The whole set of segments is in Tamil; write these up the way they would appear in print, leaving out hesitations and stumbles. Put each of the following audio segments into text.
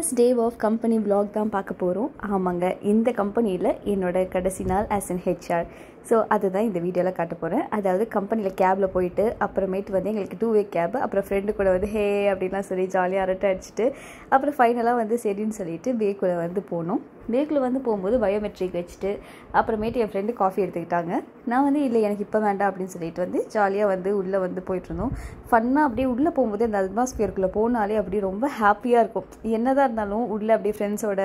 First day of company vlog தான் பார்க்க போகிறோம். ஆமாங்க, இந்த கம்பெனியில் என்னோட கடைசி நாள் ஆஸ் அன் ஹெச்ஆர். ஸோ அதுதான் இந்த வீடியோவில் காட்ட போகிறேன். அதாவது கம்பெனியில் கேபில் போயிட்டு அப்புறமேட்டு வந்து எங்களுக்கு 2 வே கேப், அப்புறம் ஃப்ரெண்டு கூட வந்து ஹே அப்படின்லாம் சொல்லி ஜாலியாக அரட்டை அடிச்சுட்டு அப்புறம் ஃபைனலாக வந்து சரின்னு சொல்லிட்டு பேக்குள்ளே வந்து போனோம். பேக்கில் வந்து போகும்போது பயோமெட்ரிக் வச்சுட்டு அப்புறமேட்டு என் ஃப்ரெண்டு காஃபி எடுத்துக்கிட்டாங்க. நான் வந்து இல்லை எனக்கு இப்போ வேண்டாம் அப்படின்னு சொல்லிட்டு வந்து ஜாலியாக வந்து உள்ளே வந்து போயிட்டுருந்தோம். ஃபன்னாக அப்படியே உள்ளே போகும்போது அந்த அட்மாஸ்பியருக்குள்ளே போனாலே அப்படியே ரொம்ப ஹாப்பியாக இருக்கும். என்னதான் இருந்தாலும் உள்ளே அப்படியே ஃப்ரெண்ட்ஸோட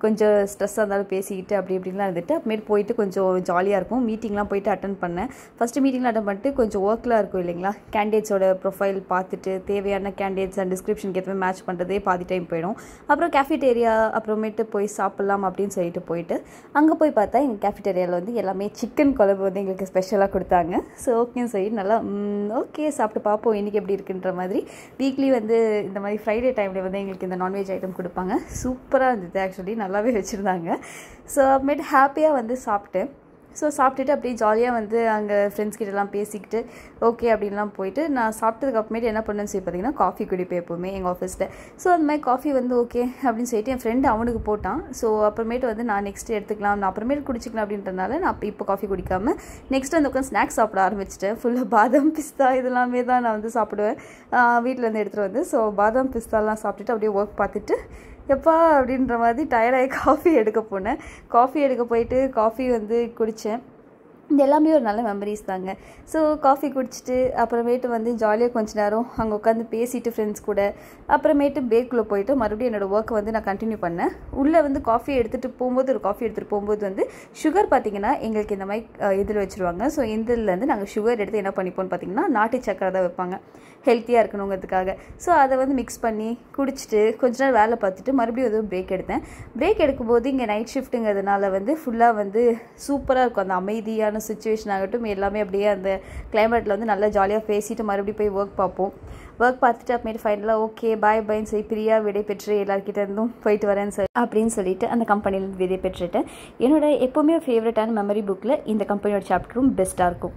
கொஞ்சம் ஸ்ட்ரெஸ்ஸாக இருந்தாலும் பேசிக்கிட்டு அப்படி இப்படின்லாம் இருந்துட்டு அப்புறமேட்டு போயிட்டு கொஞ்சம் ஜாலியாக இருக்கும். மீட்டிங்லாம் போயிட்டு அட்டன் பண்ணேன். ஃபஸ்ட்டு மீட்டிங்லாம் அட்டன் பண்ணிட்டு கொஞ்சம் ஒர்க்லாம் இருக்கும் இல்லைங்களா, கேண்டிடேட்ஸோட ப்ரொஃபைல் பார்த்துட்டு தேவையான கேண்டிடேட்ஸ் அண்ட் டிஸ்கிரிப்ஷனுக்கு ஏற்ற மேட்ச் பண்ணுறதே பாதி டைம் போயிடும். அப்புறம் கேஃபிடேரியா அப்புறமேட்டு போய் சாப்பிட்லாம் அப்படின்னு சொல்லிட்டு போயிட்டு அங்கே போய் பார்த்தா எங்கள் கேஃபிடேரியாவில் வந்து எல்லாமே சிக்கன் குழம்பு வந்து எங்களுக்கு ஸ்பெஷலாக கொடுத்தாங்க. ஸோ ஓகேன்னு சொல்லிட்டு நல்லா ஓகே சாப்பிட்டு பார்ப்போம் இன்றைக்கி எப்படி இருக்குன்ற மாதிரி. வீக்லி வந்து இந்த மாதிரி ஃப்ரைடே டைமில் வந்து எங்களுக்கு இந்த நான்வெஜ் ஐட்டம் கொடுப்பாங்க. சூப்பராக இருந்தது, ஆக்சுவலி நல்லாவே வச்சுருந்தாங்க. ஸோ அப்புறமேட்டு ஹாப்பியாக வந்து சாப்பிட்டேன். ஸோ சாப்பிட்டுட்டு அப்படியே ஜாலியாக வந்து அங்கே ஃப்ரெண்ட்ஸ் கிட்டலாம் பேசிக்கிட்டு ஓகே அப்படின்லாம் போயிட்டு நான் சாப்பிட்டதுக்கு அப்புறமேட்டு என்ன பண்ணேன்னு சொல்லி பார்த்தீங்கன்னா காஃபி குடிப்பேன் எப்போவுமே எங்கள் ஆஃபீஸில். ஸோ அந்த மாதிரி காஃபி வந்து ஓகே அப்படின்னு சொல்லிட்டு என் ஃப்ரெண்டு அவனுக்கு போட்டான். ஸோ அப்புறமேட்டு வந்து நான் நெக்ஸ்ட் எடுத்துக்கலாம், நான் அப்புறமேட்டு குடிச்சிக்கலாம் அப்படின்றதுனால நான் இப்போ காஃபி குடிக்காமல் நெக்ஸ்ட் வந்து உட்காந்து ஸ்நாக்ஸ் சாப்பிட ஆரம்பிச்சிட்டேன். ஃபுல்லாக பாதாம் பிஸ்தா இதெல்லாமே தான் நான் வந்து சாப்பிடுவேன் வீட்டில் வந்து எடுத்துகிட்டு வந்து. ஸோ பாதாம் பிஸ்தாலாம் சாப்பிட்டுட்டு அப்படியே ஒர்க் பார்த்துட்டு எப்பா அப்படின்ற மாதிரி டயர்டாகி காஃபி எடுக்க போனேன். காஃபி எடுக்க போயிட்டு காஃபி வந்து குடித்தேன். இது எல்லாமே ஒரு நல்ல மெமரிஸ் தாங்க. ஸோ காஃபி குடிச்சிட்டு அப்புறமேட்டு வந்து ஜாலியாக கொஞ்ச நேரம் அங்கே உட்காந்து பேசிட்டு ஃப்ரெண்ட்ஸ் கூட அப்புறமேட்டு பேக்குள்ளே போயிட்டு மறுபடியும் என்னோடய ஒர்க்கை வந்து நான் கண்டினியூ பண்ணேன். உள்ளே வந்து காஃபி எடுத்துகிட்டு போகும்போது ஒரு காஃபி எடுத்துகிட்டு போகும்போது வந்து சுகர் பார்த்திங்கன்னா எங்களுக்கு இந்த மாதிரி இதில் வச்சுருவாங்க. ஸோ இதிலேருந்து நாங்கள் சுகர் எடுத்து என்ன பண்ணிப்போம்னு பார்த்திங்கன்னா நாட்டு சக்கரை தான் வைப்பாங்க ஹெல்த்தியாக இருக்கணுங்கிறதுக்காக. ஸோ அதை வந்து மிக்ஸ் பண்ணி குடிச்சிட்டு கொஞ்ச நேரம் வேலை பார்த்துட்டு மறுபடியும் வந்து பிரேக் எடுத்தேன். பிரேக் எடுக்கும்போது இங்கே நைட் ஷிஃப்ட்டுங்கிறதுனால வந்து ஃபுல்லாக வந்து சூப்பராக இருக்கும். அந்த அமைதியான சுச்சுவேஷன் ஆகட்டும் எல்லாமே அப்படியே அந்த கிளைமேட்டில் வந்து நல்லா ஜாலியாக பேசிட்டு மறுபடியும் போய் ஒர்க் பார்ப்போம். ஒர்க் பார்த்துட்டு அப்புறமேட்டு ஃபைனலாக ஓகே பாய் பாய்ன்னு சொல்லி பிரியா விடை பெற்று எல்லாருக்கிட்ட இருந்தும் போயிட்டு வரேன்னு சொல்லி அப்படின்னு சொல்லிட்டு அந்த கம்பெனிலேருந்து விடை பெற்றுட்டேன். என்னோட எப்போவுமே ஃபேவரட்டான மெமரி புக்கில் இந்த கம்பெனியோட சாப்டரும் பெஸ்ட்டாக இருக்கும்.